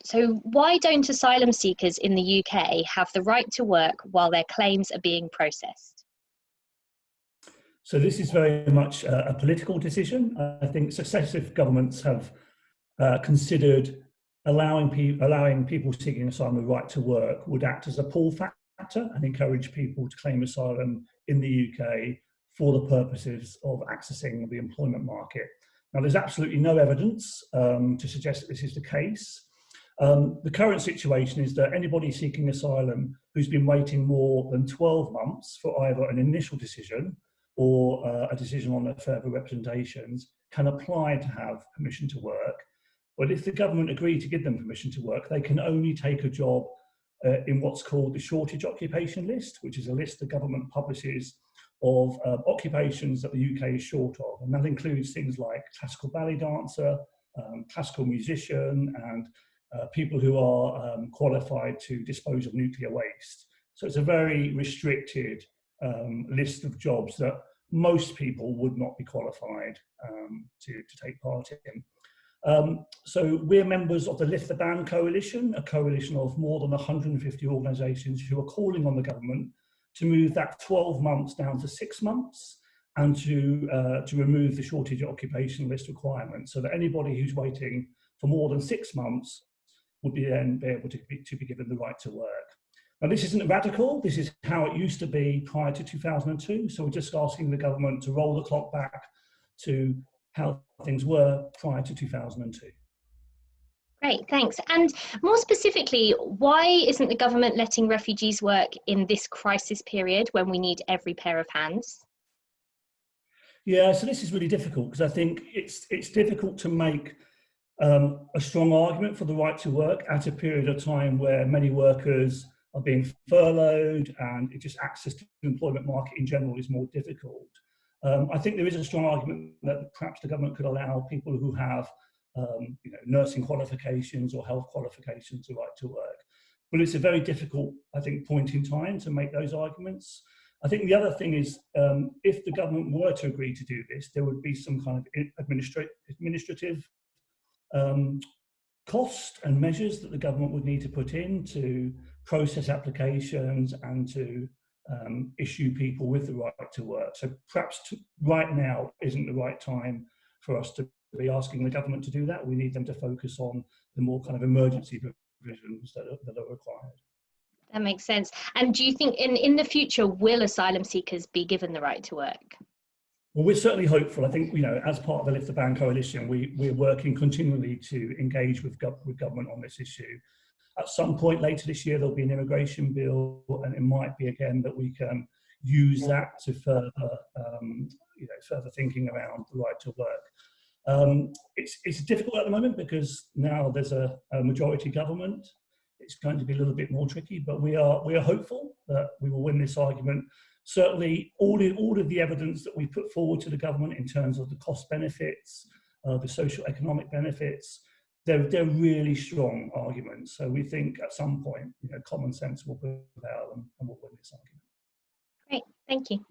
So why don't asylum seekers in the UK have the right to work while their claims are being processed? So this is very much a political decision. I think successive governments have considered allowing people seeking asylum the right to work would act as a pull factor and encourage people to claim asylum in the UK for the purposes of accessing the employment market. Now, there's absolutely no evidence to suggest that this is the case. The current situation is that anybody seeking asylum who's been waiting more than 12 months for either an initial decision or a decision on their further representations can apply to have permission to work. But if the government agree to give them permission to work, they can only take a job in what's called the shortage occupation list, which is a list the government publishes of occupations that the UK is short of. And that includes things like classical ballet dancer, classical musician, and people who are qualified to dispose of nuclear waste. So it's a very restricted list of jobs that most people would not be qualified to take part in. So we're members of the Lift the Ban Coalition, a coalition of more than 150 organisations who are calling on the government to move that 12 months down to 6 months and to remove the shortage occupation list requirement so that anybody who's waiting for more than 6 months would be able to be given the right to work. Now, this isn't radical. This is how it used to be prior to 2002. So we're just asking the government to roll the clock back to how things were prior to 2002. Great, thanks. And more specifically, why isn't the government letting refugees work in this crisis period when we need every pair of hands? Yeah, so this is really difficult because I think it's difficult to make a strong argument for the right to work at a period of time where many workers are being furloughed and it just access to the employment market in general is more difficult. I think there is a strong argument that perhaps the government could allow people who have nursing qualifications or health qualifications the right to work. But it's a very difficult, I think, point in time to make those arguments. I think the other thing is, if the government were to agree to do this, there would be some kind of administrative cost and measures that the government would need to put in to process applications and to issue people with the right to work. So perhaps right now isn't the right time for us to be asking the government to do that. We need them to focus on the more kind of emergency provisions that are required. That makes sense. And do you think in the future, will asylum seekers be given the right to work? Well, we're certainly hopeful. I think, as part of the Lift the Ban Coalition, we're working continually to engage with government on this issue. At some point later this year, there'll be an immigration bill, and it might be again that we can use that to further thinking around the right to work. It's difficult at the moment because now there's a majority government. It's going to be a little bit more tricky, but we are hopeful that we will win this argument. Certainly, all of the evidence that we put forward to the government in terms of the cost benefits, the social economic benefits, they're really strong arguments. So we think at some point, common sense will prevail and we'll win this argument. Great, thank you.